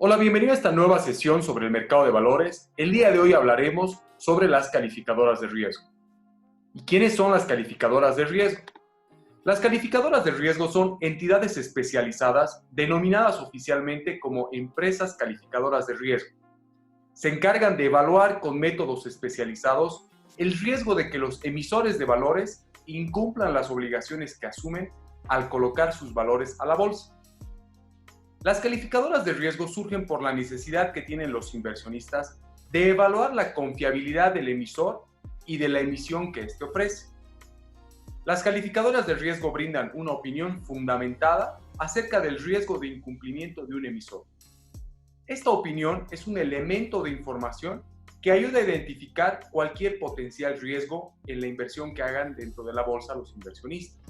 Hola, bienvenido a esta nueva sesión sobre el mercado de valores. El día de hoy hablaremos sobre las calificadoras de riesgo. ¿Y quiénes son las calificadoras de riesgo? Las calificadoras de riesgo son entidades especializadas denominadas oficialmente como empresas calificadoras de riesgo. Se encargan de evaluar con métodos especializados el riesgo de que los emisores de valores incumplan las obligaciones que asumen al colocar sus valores a la bolsa. Las calificadoras de riesgo surgen por la necesidad que tienen los inversionistas de evaluar la confiabilidad del emisor y de la emisión que éste ofrece. Las calificadoras de riesgo brindan una opinión fundamentada acerca del riesgo de incumplimiento de un emisor. Esta opinión es un elemento de información que ayuda a identificar cualquier potencial riesgo en la inversión que hagan dentro de la bolsa los inversionistas.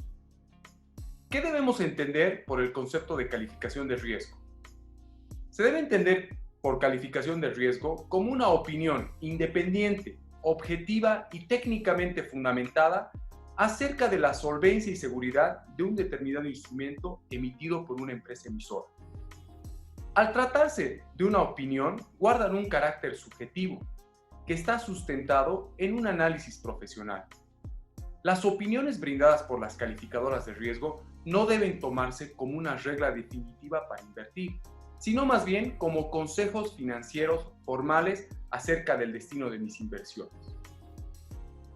¿Qué debemos entender por el concepto de calificación de riesgo? Se debe entender por calificación de riesgo como una opinión independiente, objetiva y técnicamente fundamentada acerca de la solvencia y seguridad de un determinado instrumento emitido por una empresa emisora. Al tratarse de una opinión, guardan un carácter subjetivo que está sustentado en un análisis profesional. Las opiniones brindadas por las calificadoras de riesgo no deben tomarse como una regla definitiva para invertir, sino más bien como consejos financieros formales acerca del destino de mis inversiones.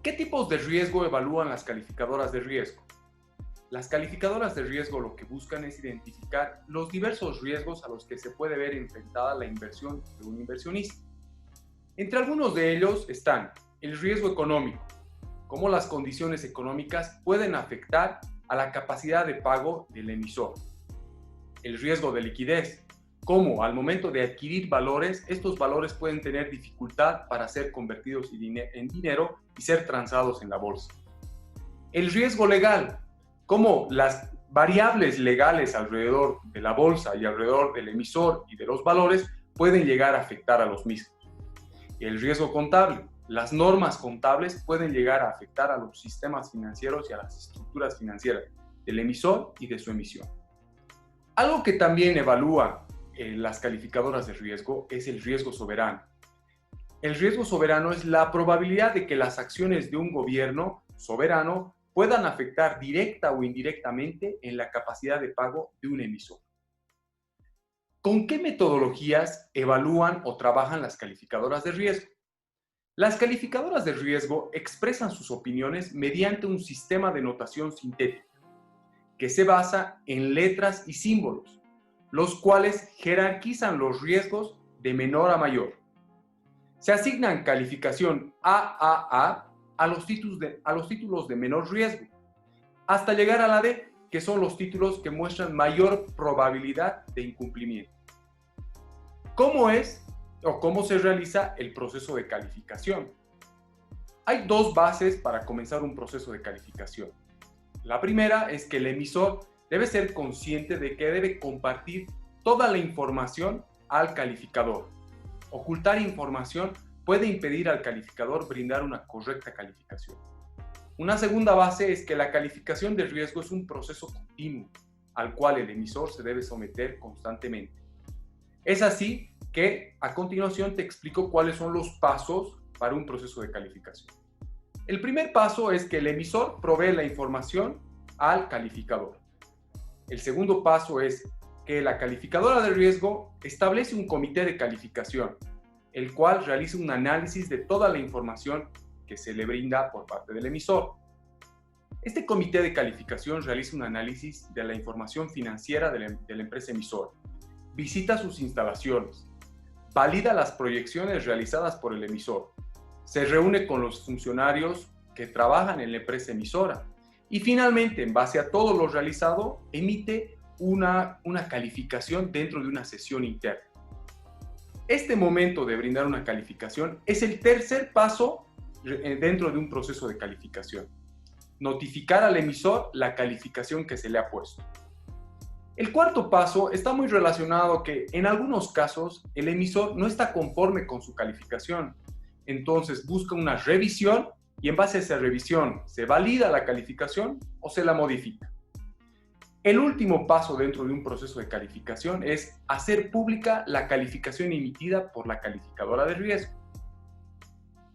¿Qué tipos de riesgo evalúan las calificadoras de riesgo? Las calificadoras de riesgo lo que buscan es identificar los diversos riesgos a los que se puede ver enfrentada la inversión de un inversionista. Entre algunos de ellos están el riesgo económico, cómo las condiciones económicas pueden afectar a la capacidad de pago del emisor. El riesgo de liquidez, cómo al momento de adquirir valores, estos valores pueden tener dificultad para ser convertidos en dinero y ser transados en la bolsa. El riesgo legal, cómo las variables legales alrededor de la bolsa y alrededor del emisor y de los valores pueden llegar a afectar a los mismos. El riesgo contable, las normas contables pueden llegar a afectar a los sistemas financieros y a las estructuras financieras del emisor y de su emisión. Algo que también evalúa las calificadoras de riesgo es el riesgo soberano. El riesgo soberano es la probabilidad de que las acciones de un gobierno soberano puedan afectar directa o indirectamente en la capacidad de pago de un emisor. ¿Con qué metodologías evalúan o trabajan las calificadoras de riesgo? Las calificadoras de riesgo expresan sus opiniones mediante un sistema de notación sintética que se basa en letras y símbolos, los cuales jerarquizan los riesgos de menor a mayor. Se asignan calificación AAA a los títulos de menor riesgo, hasta llegar a la D, que son los títulos que muestran mayor probabilidad de incumplimiento. ¿Cómo es o cómo se realiza el proceso de calificación? Hay dos bases para comenzar un proceso de calificación. La primera es que el emisor debe ser consciente de que debe compartir toda la información al calificador. Ocultar información puede impedir al calificador brindar una correcta calificación. Una segunda base es que la calificación de riesgo es un proceso continuo al cual el emisor se debe someter constantemente. Es así que a continuación te explico cuáles son los pasos para un proceso de calificación. El primer paso es que el emisor provee la información al calificador. El segundo paso es que la calificadora de riesgo establece un comité de calificación, el cual realiza un análisis de toda la información que se le brinda por parte del emisor. Este comité de calificación realiza un análisis de la información financiera de la empresa emisora, visita sus instalaciones, valida las proyecciones realizadas por el emisor, se reúne con los funcionarios que trabajan en la empresa emisora y finalmente, en base a todo lo realizado, emite una calificación dentro de una sesión interna. Este momento de brindar una calificación es el tercer paso dentro de un proceso de calificación. Notificar al emisor la calificación que se le ha puesto. El cuarto paso está muy relacionado que en algunos casos el emisor no está conforme con su calificación. Entonces busca una revisión y en base a esa revisión se valida la calificación o se la modifica. El último paso dentro de un proceso de calificación es hacer pública la calificación emitida por la calificadora de riesgo.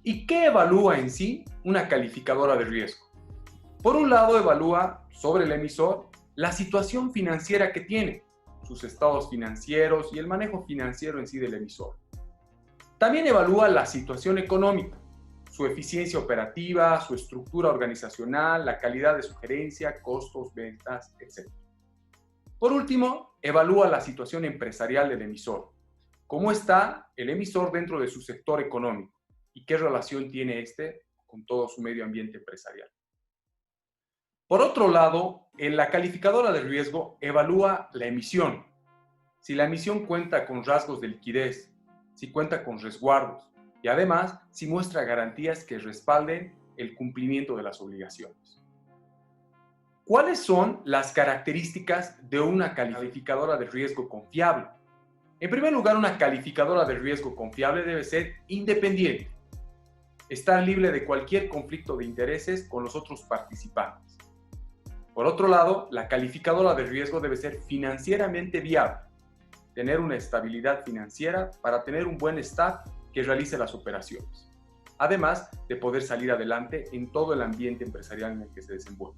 ¿Y qué evalúa en sí una calificadora de riesgo? Por un lado, evalúa sobre el emisor la situación financiera que tiene, sus estados financieros y el manejo financiero en sí del emisor. También evalúa la situación económica, su eficiencia operativa, su estructura organizacional, la calidad de su gerencia, costos, ventas, etc. Por último, evalúa la situación empresarial del emisor. ¿Cómo está el emisor dentro de su sector económico? ¿Y qué relación tiene este con todo su medio ambiente empresarial? Por otro lado, en la calificadora de riesgo evalúa la emisión. Si la emisión cuenta con rasgos de liquidez, si cuenta con resguardos y además si muestra garantías que respalden el cumplimiento de las obligaciones. ¿Cuáles son las características de una calificadora de riesgo confiable? En primer lugar, una calificadora de riesgo confiable debe ser independiente, estar libre de cualquier conflicto de intereses con los otros participantes. Por otro lado, la calificadora de riesgo debe ser financieramente viable, tener una estabilidad financiera para tener un buen staff que realice las operaciones, además de poder salir adelante en todo el ambiente empresarial en el que se desenvuelve.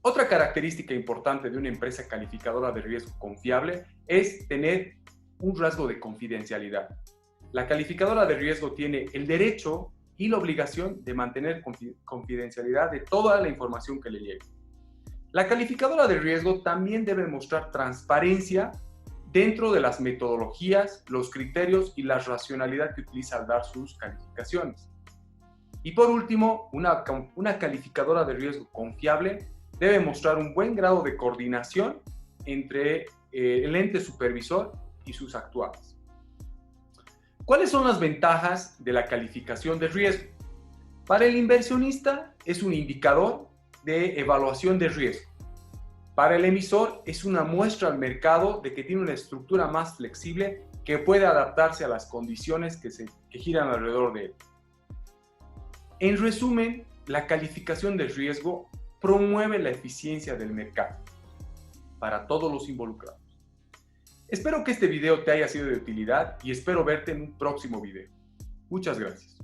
Otra característica importante de una empresa calificadora de riesgo confiable es tener un rasgo de confidencialidad. La calificadora de riesgo tiene el derecho y la obligación de mantener confidencialidad de toda la información que le llegue. La calificadora de riesgo también debe mostrar transparencia dentro de las metodologías, los criterios y la racionalidad que utiliza al dar sus calificaciones. Y por último, una calificadora de riesgo confiable debe mostrar un buen grado de coordinación entre el ente supervisor y sus actuales. ¿Cuáles son las ventajas de la calificación de riesgo? Para el inversionista es un indicador de evaluación de riesgo. Para el emisor es una muestra al mercado de que tiene una estructura más flexible que puede adaptarse a las condiciones que giran alrededor de él. En resumen, la calificación de riesgo promueve la eficiencia del mercado para todos los involucrados. Espero que este video te haya sido de utilidad y espero verte en un próximo video. Muchas gracias.